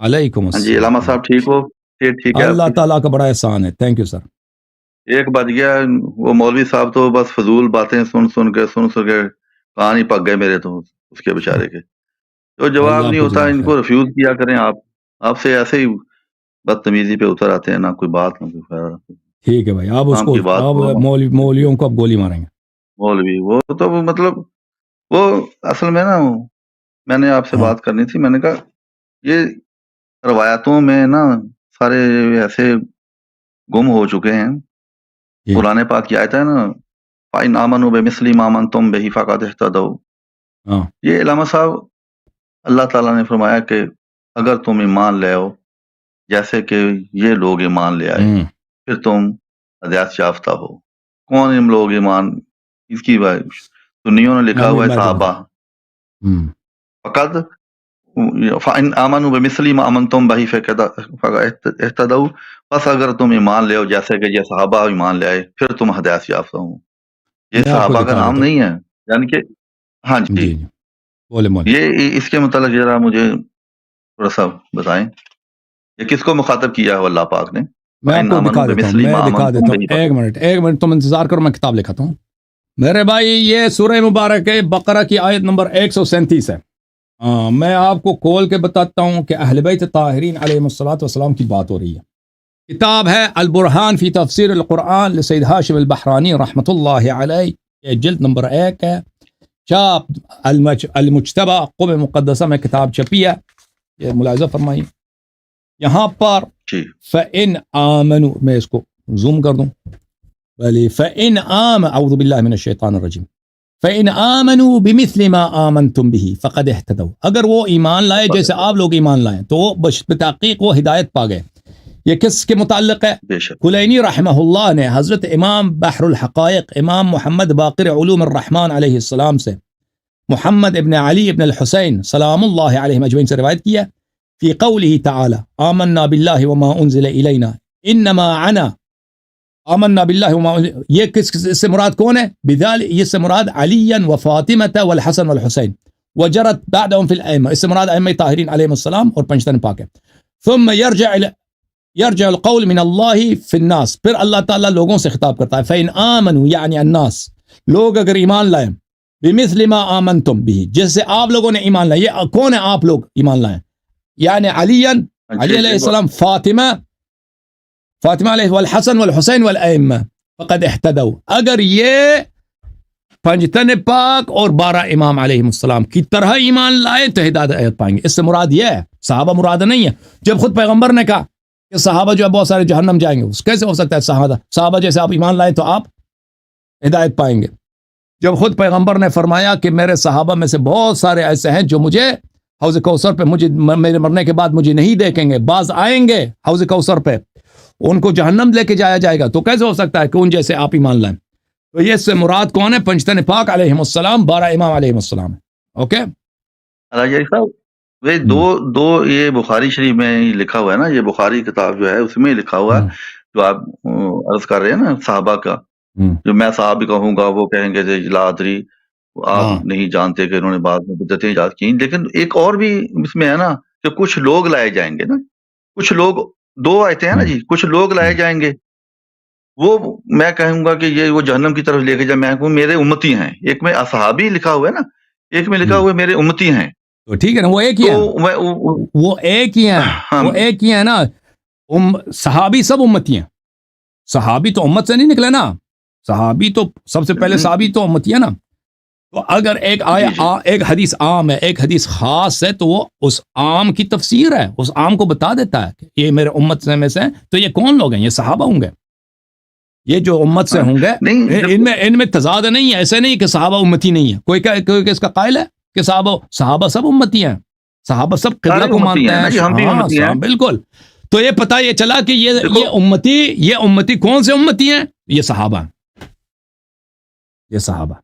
علیکم ہاں جی علامہ السلام. صاحب ٹھیک ہو؟ ٹھیک ہے آپ اللہ کی؟ تعالیٰ کا بڑا احسان ہے. Thank you sir. ایک بچ گیا، وہ مولوی صاحب تو بس فضول باتیں سن کے کہاں نہیں پک گئے میرے تو اس کے بیچارے کے. تو جواب اللہ نہیں کو ہوتا، جزائے ان خیر. کو ریفیوز کیا کریں آپ سے ایسے ہی بدتمیزی پہ اتر آتے ہیں، نہ کوئی بات نہ کوئی فائدہ. ٹھیک ہے بھائی، آپ اس کام کو کی بات آپ کرو. مولویوں کو آپ گولی ماریں گے. مولوی وہ تو مطلب وہ اصل میں نا، میں نے آپ سے ہاں بات کرنی تھی. میں نے کہا یہ روایتوں میں نا سارے ایسے گم ہو چکے ہیں. جی قرآن پاک کی آیت ہے نا، فَإِنْ آمَنُوا بِمِثْلِ مَا آمَنْتُمْ بِهِ فَقَدِ اهْتَدَوْا. ہاں یہ علامہ صاحب اللہ تعالیٰ نے فرمایا کہ اگر تم ایمان لے آؤ جیسے کہ یہ لوگ ایمان لے آئے، ہوں پھر تم ہدایت یافتہ ہو. کون ان لوگ ایمان؟ اس کی بات سنیوں نے لکھا ہوا ہے میں کو صحابہ. ہوں فقط فَإِنْ آمَنُوا بِمِثْلِ مَا آمَنْتُمْ بِهِ فَقَدِ اهْتَدَوْا. بس اگر تم ایمان لے آؤ جیسے کہ یہ صحابہ ایمان لے آئے، پھر تم ہدایت یافتہ ہو. یہ میں آپ کو صحابہ کا دکھا نام دیتا نہیں ہے، یعنی کہ ہاں ہوں. جی. جی جی بولے بولے. یہ اس کے متعلق ذرا مجھے تھوڑا سا بتائیں، یہ کس کو مخاطب کیا ہے اللہ پاک نے؟ میں آپ فَإِنْ کو آمَنُوا دکھا دیتا ہوں، بِمِثْلِ میں مَا دکھا آمَنْتُمْ دیتا ہوں. بِهِ ایک منٹ تم انتظار کرو، میں کتاب لکھاتا ہوں. میرے بھائی یہ سورہ مبارک ہے بقرہ کی آیت نمبر 137 ہے. میں آپ کو کھول کے بتاتا ہوں کہ اہل بیت طاہرین علیہم الصلوۃ والسلام کی بات ہو رہی ہے. کتاب ہے البرہان فی تفسیر القرآن لسید ہاشم البحرانی رحمۃ اللہ علیہ. یہ جلد نمبر 1 ہے، چاپ المجتبہ قم مقدسہ میں کتاب چھپی ہے. یہ ملاحظہ فرمائیے یہاں پر جی. فَإِنْ آمَنُوا، میں اس کو زوم کر دوں بلی. فَإِنْ اعوذ باللہ من الشیطان الرجیم. فَإِنْ آمَنُوا بِمِثْلِ مَا آمَنْتُمْ بِهِ فَقَدْ اهْتَدَوْا. اگر وہ ایمان لائے جیسے آپ لوگ ایمان لائیں تو وہ بتحقیق وہ ہدایت پا گئے. یہ کس کے متعلق ہے؟ بے شک. کلینی رحمہ اللہ نے حضرت امام بحر الحقائق امام محمد باقر علوم الرحمن علیہ السلام سے محمد ابن علی ابن الحسین سلام اللہ علیہ اجمعین سے روایت کیا فی قوله تعالی آمنا باللہ وما انزل الینا انما عنا آمنا باللہ وما انزل. یہ کس سے مراد کون ہے؟ بذال یہ سے مراد علی و فاطمہ والحسن والحسین وجرت بعدهم فی الائمہ. اس سے مراد ائمہ طاہرین علیہم السلام اور پنجتن پاک ہے. ثم یرجع القول من اللہ فی الناس، پھر اللہ تعالیٰ لوگوں سے خطاب کرتا ہے. فإن آمنوا یعنی الناس، لوگ اگر ایمان لائیں بمثل ما آمنتم به، جیسے آپ لوگوں نے ایمان لائے. یہ کون ہے آپ لوگ ایمان لائیں؟ یعنی علی علیہ السلام، فاطمہ علیہ والحسن والحسین والائمہ فقد اہتدوا. اگر یہ پنجتن پاک اور 12 امام علیہ السلام کی طرح ایمان لائے تو ہدایت پائیں گے. اس سے مراد یہ ہے، صحابہ مراد نہیں ہے. جب خود پیغمبر نے کہا کہ صحابہ جو ہے بہت سارے جہنم جائیں گے، اس کیسے ہو سکتا ہے؟ صحابہ جیسے آپ ایمان لائیں تو آپ ہدایت پائیں گے. جب خود پیغمبر نے فرمایا کہ میرے صحابہ میں سے بہت سارے ایسے ہیں جو مجھے حوض کوثر پہ میرے مرنے کے بعد مجھے نہیں دیکھیں گے، بعض آئیں گے حوض کوثر پہ ان کو جہنم لے کے جایا جائے گا، تو کیسے ہو سکتا ہے کہ ان جیسے آپ ایمان لائیں؟ تو یہ سے مراد کون ہے؟ پنجتن پاک علیہم السلام، 12 امام علیہم السلام. اوکے صاحب دو یہ بخاری شریف میں لکھا ہوا ہے نا، یہ بخاری کتاب جو ہے اس میں لکھا ہوا ہے جو آپ عرض کر رہے ہیں نا صحابہ کا، جو میں صحابی کہوں گا وہ کہیں گے لا ادری، آپ نہیں جانتے کہ انہوں نے بعد میں بدعتیں ایجاد کی. لیکن ایک اور بھی اس میں ہے نا کہ کچھ لوگ لائے جائیں گے نا، کچھ لوگ، 2 آیتیں ہیں نا جی، کچھ لوگ لائے جائیں گے. وہ میں کہوں گا کہ یہ وہ جہنم کی طرف لے کے جائے، میں کہوں میرے امتی ہیں. ایک میں اصحابی لکھا ہوا ہے نا، ایک میں لکھا ہوا ہے میرے امتی ہیں. تو ٹھیک ہے نا، وہ ایک ہی ہے، وہ ایک ہی ہیں، وہ ایک ہی ہے نا. صحابی سب امتی ہیں. صحابی تو امت سے نہیں نکلے نا، صحابی تو سب سے پہلے صحابی تو امتی ہے نا. تو اگر ایک حدیث عام ہے، ایک حدیث خاص ہے، تو وہ اس عام کی تفسیر ہے، اس عام کو بتا دیتا ہے کہ یہ میرے امت سے میں سے ہیں. تو یہ کون لوگ ہیں؟ یہ صحابہ ہوں گے. یہ جو امت سے ہوں گے ان میں تضاد نہیں ہے. ایسے نہیں کہ صحابہ امتی نہیں ہے. کوئی اس کا قائل ہے کہ صحابہ سب امتی ہیں، صحابہ سب قبلہ کو مانتے ہیں. ہاں بالکل. تو یہ پتہ یہ چلا کہ یہ امتی کون سے امتی ہیں؟ یہ صحابہ ہیں، یہ صحابہ.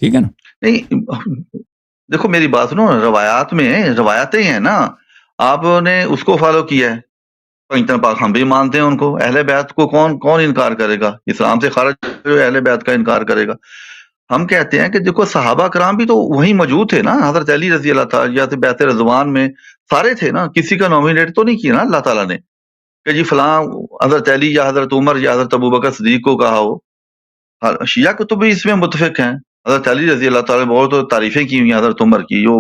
ٹھیک ہے نا؟ نہیں دیکھو میری بات سنو، روایاتیں ہیں نا، آپ نے اس کو فالو کیا ہے. پنجتن پاک ہم بھی مانتے ہیں ان کو. اہل بیت کو کون انکار کرے گا؟ اسلام سے خارج اہل بیت کا انکار کرے گا. ہم کہتے ہیں کہ دیکھو صحابہ کرام بھی تو وہیں موجود تھے نا، حضرت علی رضی اللہ تعالیٰ یا بیعت رضوان میں سارے تھے نا، کسی کا نامینیٹ تو نہیں کیا نا اللہ تعالیٰ نے کہ جی فلاں حضرت علی یا حضرت عمر یا حضرت ابوبکر صدیق کو کہا ہو. شیعہ کو تو بھی اس میں متفق ہیں. حضرت علی رضی اللہ تعالیٰ بہت تعریفیں کی ہوئی ہیں حضرت عمر کی، جو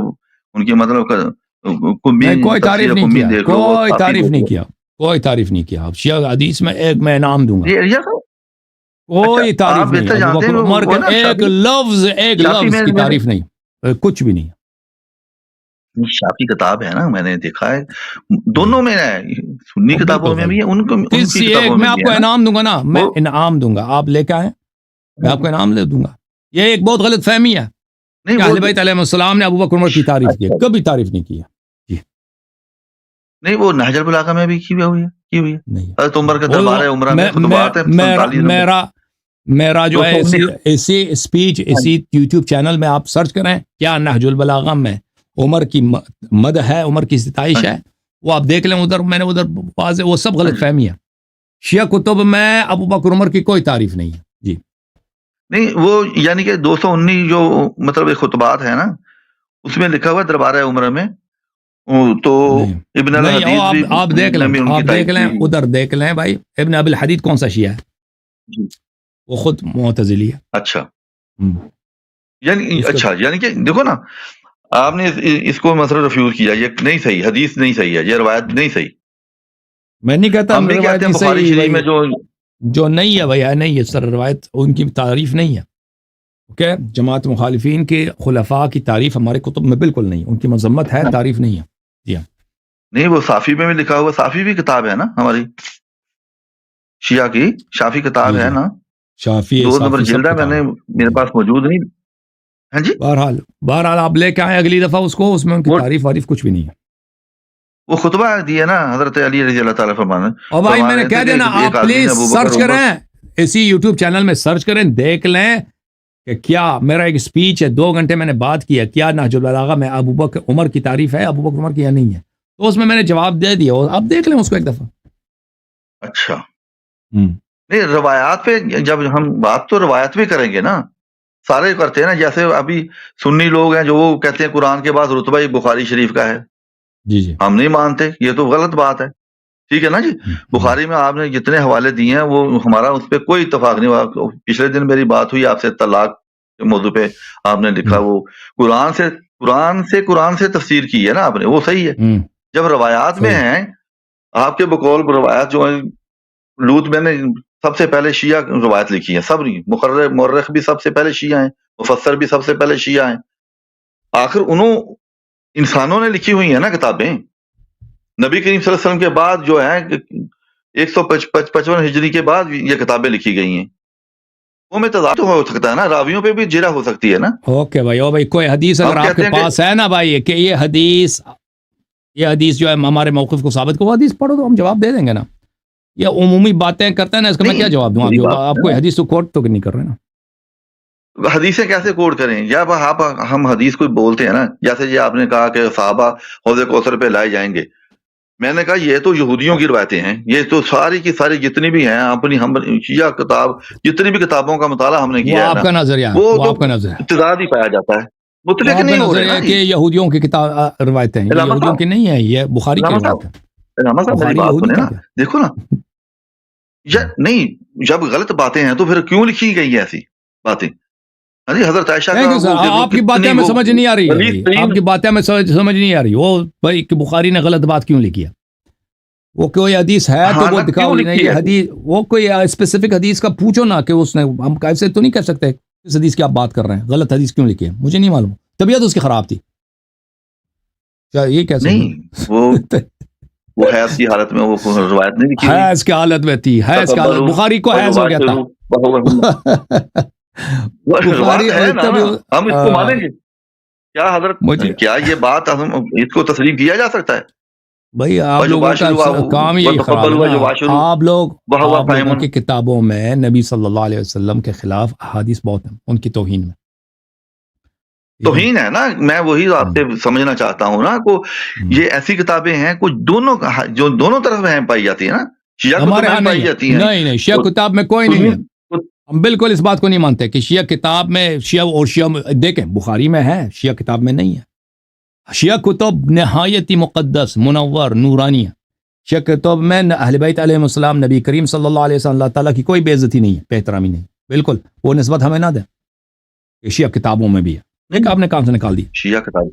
ان کی مطلب کوئی تعریف نہیں کیا، کوئی تعریف نہیں کیا، کوئی تعریف نہیں کیا. شیعہ حدیث میں ایک میں نام دوں گا، کوئی تعریف نہیں. ابو بکر عمر کا ایک لفظ کی تعریف نہیں، کچھ بھی نہیں. شافی کتاب ہے نا، میں نے دیکھا ہے دونوں میں ہے، سنی کتابوں میں بھی ہے، ان کو کسی ایک میں آپ کو انعام دوں گا نا، میں انعام دوں گا، آپ لے کے آئیں میں آپ کو انعام دے دوں گا. یہ ایک بہت غلط فہمی ہے کہ اہل بیت علیہ السلام نے ابو بکر عمر کی تعریف کی، کبھی تعریف نہیں کیا. نہیں وہ نہج البلاغہ میں بھی کی ہوئی ہے. حضرت عمر کا دربار عمرہ میں خطبات ہیں. میرا جو ہے اسی اسپیچ اسی یوٹیوب چینل میں آپ سرچ کریں کیا نہج البلاغہ میں عمر کی مدح ہے، عمر کی ستائش ہے، وہ آپ دیکھ لیں. ادھر میں نے ادھر واضح وہ سب غلط فہمی ہے. شیعہ کتب میں ابو بکر عمر کی کوئی تعریف نہیں ہے. جی نہیں، وہ یعنی کہ 219 جو مطلب خطبات ہیں نا، اس میں لکھا ہوا دربار عمرہ میں تو ابن الحدید بھی آپ دیکھ لیں ادھر دیکھ لیں بھائی. ابن ابی الحدید کون سا شیعہ ہے؟ وہ خود معتزلی ہے. اچھا یعنی کہ دیکھو نا، آپ نے اس کو مثلا ریفیوز کیا، یہ نہیں صحیح، حدیث نہیں صحیح ہے، یہ روایت نہیں صحیح. میں نہیں کہتا، ہم بھی کہتے ہیں بخاری شریف میں جو نہیں ہے بھائی نہیں ہے سر، روایت ان کی تعریف نہیں ہے. اوکے، جماعت مخالفین کے خلفاء کی تعریف ہمارے کتب میں بالکل نہیں، ان کی مذمت ہے، تعریف نہیں ہے. جی ہاں، نہیں وہ صافی میں بھی لکھا ہوا، صافی بھی کتاب ہے نا ہماری شیعہ کی، شافی کتاب ہے نا، شافی 2 نمبر جلد ہے، میں نے میرے پاس موجود نہیں. ہاں جی، بہرحال آپ لے کے آئیں اگلی دفعہ اس کو، اس میں ان کی تعریف وارف کچھ بھی نہیں ہے. وہ خطبہ دی ہے نا حضرت علی رضی اللہ تعالیٰ فرمانے. اور بھائی میں نے کہہ دینا، آپ پلیز سرچ کریں، اسی یوٹیوب چینل میں سرچ کریں، دیکھ لیں کہ کیا میرا ایک سپیچ ہے 2 گھنٹے میں نے بات کیا، کیا نہج البلاغہ میں ابو بکر عمر کی تعریف ہے، ابو بکر عمر کی یا نہیں ہے. تو اس میں نے جواب دے دیا، آپ دیکھ لیں اس کو ایک دفعہ. اچھا نہیں، روایات پہ جب ہم بات تو روایت پہ کریں گے نا، سارے کرتے ہیں نا. جیسے ابھی سنی لوگ ہیں جو وہ کہتے ہیں قرآن کے بعد رتبہ ہی بخاری شریف کا ہے. جی ہم نہیں مانتے، یہ تو غلط بات ہے. ٹھیک ہے نا جی، بخاری میں آپ نے جتنے حوالے دیے ہیں وہ ہمارا اس پہ کوئی اتفاق نہیں ہوا. پچھلے دن میری بات ہوئی آپ سے طلاق کے موضوع پہ، آپ نے لکھا وہ قرآن سے تفسیر کی ہے نا آپ نے، وہ صحیح ہے. جب روایات میں ہیں آپ کے بقول روایات جو ہیں، لوط میں نے سب سے پہلے شیعہ روایت لکھی ہے، سب مقرر مورخ بھی سب سے پہلے شیعہ ہیں، مفسر بھی سب سے پہلے شیعہ ہیں. آخر انسانوں نے لکھی ہوئی ہیں نا کتابیں. نبی کریم صلی اللہ علیہ وسلم کے بعد جو ہے 155 ہجری کے بعد یہ کتابیں لکھی گئی ہیں. وہ میں تضاد ہو سکتا ہے نا، راویوں پہ بھی جرح ہو سکتی ہے نا. اوکے بھائی کوئی حدیث اگر آپ کے پاس ہے نا بھائی کہ یہ حدیث جو ہے ہمارے موقف کو ثابت کو، وہ حدیث پڑھو تو ہم جواب دے دیں گے نا. یہ عمومی باتیں کرتے ہیں نا، اس کا میں کیا جواب دوں؟ آپ کوئی حدیث تو کوٹ تو نہیں کر رہے نا. حدیثیں کیسے کوٹ کریں؟ جب ہم حدیث کو بولتے ہیں نا، جیسے یہ آپ نے کہا کہ صحابہ حوض کوثر پہ لائے جائیں گے، میں نے کہا یہ تو یہودیوں کی روایتیں ہیں، یہ تو ساری کی ساری جتنی بھی ہیں اپنی ہم شیعہ کتاب جتنی بھی کتابوں کا مطالعہ ہم نے کیا ہے، آپ کا نظریہ وہ آپ کا نظریہ اتضاد ہی پایا جاتا ہے، مطلق نہیں ہو رہا ہے کہ یہودیوں کی کتاب روایتیں ہیں، یہودیوں کی نہیں ہے، یہ بخاری کی روایت ہے. علامہ صاحب میری بات سنیں نا، دیکھو نا، نہیں جب غلط باتیں ہیں تو پھر کیوں لکھی گئی ہیں ایسی باتیں؟ حضرت عائشہ آپ کی باتیں میں سمجھ نہیں آ رہی ہے، آپ کی باتیں میں سمجھ نہیں آ رہی. وہ بھائی کہ بخاری نے غلط بات کیوں لکھی ہے؟ وہ کوئی حدیث ہے تو وہ دکھاؤ نہیں، یہ حدیث وہ کوئی اسپیسیفک حدیث کا پوچھو نا کہ اس نے، ہم ایسے تو نہیں کہہ سکتے اس حدیث کی آپ بات کر رہے ہیں، غلط حدیث کیوں لکھی ہے؟ مجھے نہیں معلوم، طبیعت اس کی خراب تھی کیا؟ یہ کیسے نہیں؟ وہ حیض کی حالت میں وہ روایت نہیں لکھی، حیض کی حالت میں تھی، حیض کی حالت، بخاری کو حیض ہو گیا تھا. ہم اس کو مانیں گے کیا حضرت؟ کیا یہ بات اس کو تسلیم کیا جا سکتا ہے؟ بھائی آپ لوگوں کا کام یہی خراب ہے، آپ لوگوں کی کتابوں میں نبی صلی اللہ علیہ وسلم کے خلاف احادیث بہت ہیں، ان کی توہین میں توہین ہے نا. میں وہی آپ سے سمجھنا چاہتا ہوں نا، کو یہ ایسی کتابیں ہیں کچھ جو دونوں طرف میں پائی جاتی ہے نا، شیعہ کتاب میں پائی جاتی ہیں. نہیں شیعہ کتاب میں کوئی نہیں ہے. ہم بالکل اس بات کو نہیں مانتے کہ شیعہ کتاب میں شیعہ دیکھیں بخاری میں ہے، شیعہ کتاب میں نہیں ہے۔ شیعہ کتب نہایت مقدس، منور، نورانی ہے۔ شیعہ کتب میں اہل بیت علیہ السلام، نبی کریم صلی اللہ علیہ وسلم، اللہ تعالیٰ کی کوئی بے عزتی نہیں ہے، بے احترامی نہیں، بالکل وہ نسبت ہمیں نہ دیں کہ شیعہ کتابوں میں بھی ہے۔ ایک آپ نے کام سے نکال دی شیعہ کتاب،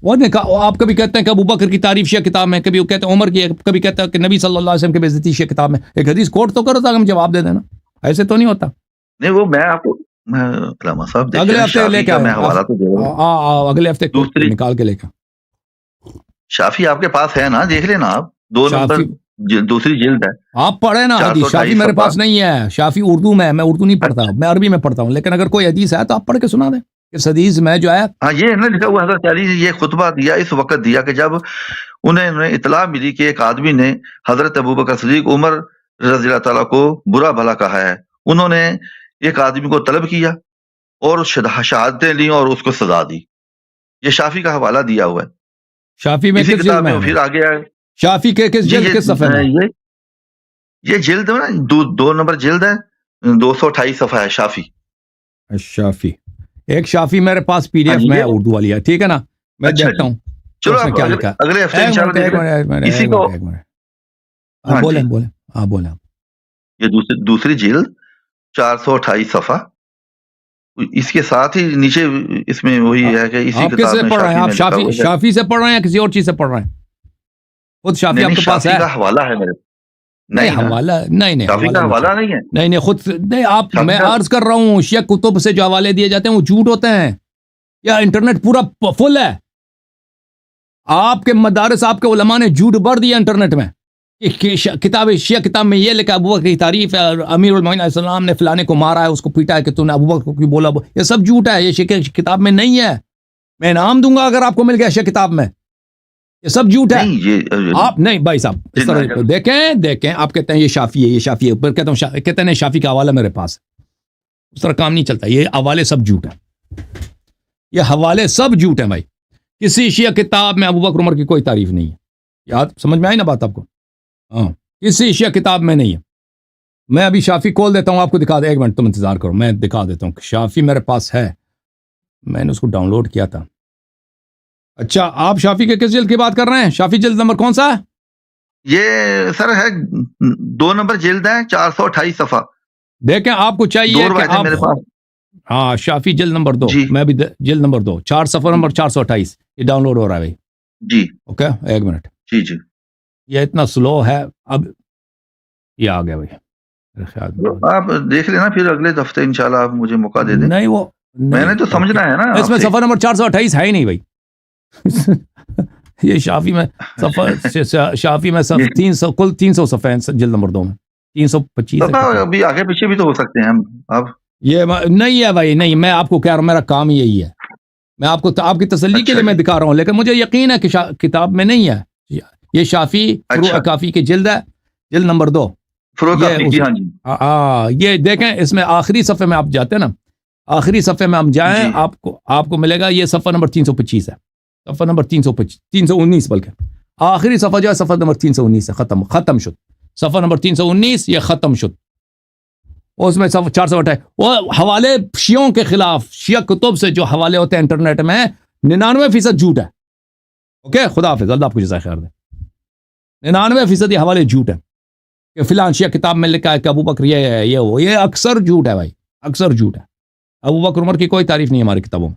وہ آپ کبھی کہتے ہیں کہ ابو بکر کی تعریف شیعہ کتاب میں، کبھی وہ کہتے ہیں عمر کی، کبھی کہتے ہیں کہ نبی صلی اللہ علیہ وسلم کی بے عزتی شیعہ کتاب میں۔ ایک حدیث کوٹ تو کرو تاکہ ہم جواب دے دینا، ایسے تو نہیں ہوتا۔ نہیں وہ میں آپ کو علامہ صاحب اگلے ہفتے لے کے میں حوالہ تو دے رہا ہوں، اگلے ہفتے نکال کے لے کے شافی آپ کے پاس ہے نا، دیکھ لینا آپ، 2 نمبر دوسری جلد ہے، آپ پڑھیں نا حدیث۔ شافی میرے پاس نہیں ہے، شافی اردو میں، میں اردو نہیں پڑھتا، میں عربی میں پڑھتا ہوں، لیکن اگر کوئی حدیث ہے تو آپ پڑھ کے سنا دیں۔ اس حدیث میں جو ہے ہاں یہ نا لکھا ہوا حضرت علی یہ خطبہ دیا اس وقت دیا کہ جب انہیں اطلاع ملی کہ ایک آدمی نے حضرت ابوبکر صدیق، عمر رضی اللہ تعالیٰ کو برا بھلا کہا ہے۔ انہوں نے ایک آدمی کو طلب کیا اور شہادتیں لی اور اس کو سزا دی۔ یہ شافی کا حوالہ دیا ہوا ہے شافی میں، اسی کس کتاب جلد میں میں پھر آگے شافی کے کس جلد کس صفحے میں؟ یہ جلد ہے نا 2 نمبر جلد ہے، 228 صفحہ ہے شافی۔ شافی ایک شافی میرے پاس پی ڈی ایف میں اردو والی ہے، ٹھیک ہے نا، میں دیکھتا ہوں چلو کیا لکھا۔ اگلے ہفتے انشاءاللہ اسی کو بولیں آپ بولیں۔ یہ دوسری جلد 428 صفحہ، اس کے ساتھ ہی نیچے اس میں وہی ہے کہ اسی آپ کس سے پڑھ رہے ہیں؟ آپ شافی سے پڑھ رہے ہیں یا کسی اور چیز سے پڑھ رہے ہیں؟ خود شافی آپ کے پاس ہے؟ شافی کا حوالہ ہے میرے نہیں حوالہ نہیں شافی کا حوالہ نہیں ہے، نہیں خود نہیں، آپ میں عرض کر رہا ہوں شیعہ کتب سے جو حوالے دیے جاتے ہیں وہ جھوٹ ہوتے ہیں، یا انٹرنیٹ پورا فل ہے۔ آپ کے مدارس، آپ کے علماء نے جھوٹ بھر دیا انٹرنیٹ میں کہ کتاب شیعہ کتاب میں یہ لکھا ابو بکر کی تعریف ہے، امیر المومنین علیہ السلام نے فلانے کو مارا ہے، اس کو پیٹا ہے کہ تو نے ابو بکر کو بولا، یہ سب جھوٹ ہے، یہ شیعہ کتاب میں نہیں ہے۔ میں انعام دوں گا اگر آپ کو مل گیا شیعہ کتاب میں، یہ سب جھوٹ ہے۔ آپ نہیں بھائی صاحب اس طرح دیکھیں آپ کہتے ہیں یہ شافی ہے، یہ شافی ہے، پھر کہتا ہوں کہتے ہیں شافی کا حوالہ میرے پاس ہے، اس طرح کام نہیں چلتا، یہ حوالے سب جھوٹ ہیں، یہ حوالے سب جھوٹ ہیں بھائی۔ کسی شیعہ کتاب میں ابو بکر عمر کی کوئی تعریف نہیں ہے، یاد سمجھ میں آئی نا بات آپ کو؟ ہاں کسی شیعہ کتاب میں نہیں ہے۔ میں ابھی شافی کھول دیتا ہوں، آپ کو دکھا دیں، 1 منٹ تم انتظار کرو، میں دکھا دیتا ہوں کہ شافی میرے پاس ہے، میں نے اس کو ڈاؤن لوڈ کیا تھا۔ اچھا آپ شافی کے کس جلد کی بات کر رہے ہیں؟ شافی جلد نمبر کون سا ہے؟ یہ سر ہے 2 نمبر جلد ہے، 428 صفحہ۔ دیکھیں آپ کو چاہیے کہ آپ میرے پاس، ہاں شافی جلد نمبر 2، میں بھی جلد نمبر 2، 4 صفحہ نمبر 428، یہ ڈاؤن لوڈ ہو رہا ہے بھائی۔ جی اوکے 1 منٹ، جی یہ اتنا سلو ہے، اب یہ آ گیا بھائی میرے خیال میں۔ آپ دیکھ لینا پھر اگلے ہفتے انشاءاللہ آپ مجھے موقع دے دیں۔ نہیں وہ میں نے تو سمجھنا ہے نا، اس میں صفحہ نمبر 428 ہے ہی نہیں بھائی۔ یہ شافی میں شافی میں 300 کل 300 صفحے ہیں جلد نمبر 2 میں، 325 ابھی آگے پیچھے بھی تو ہو سکتے ہیں اب۔ یہ نہیں ہے بھائی، نہیں، میں آپ کو کہہ رہا ہوں میرا کام ہی یہی ہے، میں آپ کو آپ کی تسلی کے لیے میں دکھا رہا ہوں، لیکن مجھے یقین ہے کہ کتاب میں نہیں ہے۔ یہ شافی فروع کافی کی جلد ہے، جلد نمبر 2۔ یہ دیکھیں اس میں آخری صفحے میں آپ جاتے ہیں نا، آخری صفحے میں ہم جائیں، آپ کو ملے گا یہ صفحہ نمبر 325 ہے، صفحہ نمبر 319 بلکہ آخری صفحہ جو ہے صفحہ نمبر 319 ہے، ختم شد صفحہ نمبر 319، یہ ختم شد۔ اس میں 428 وہ حوالے شیعوں کے خلاف، شیعہ کتب سے جو حوالے ہوتے ہیں انٹرنیٹ میں 99% جھوٹ ہے۔ اوکے خدا حافظ، اللہ آپ کو جزائے خیر دے۔ 99% یہ حوالے جھوٹ ہے کہ فلان شیعہ کتاب میں لکھا ہے کہ ابو بکر یہ ہے، یہ اکثر جھوٹ ہے بھائی، اکثر جھوٹ ہے۔ ابو بکر عمر کی کوئی تعریف نہیں ہے ہماری کتابوں میں۔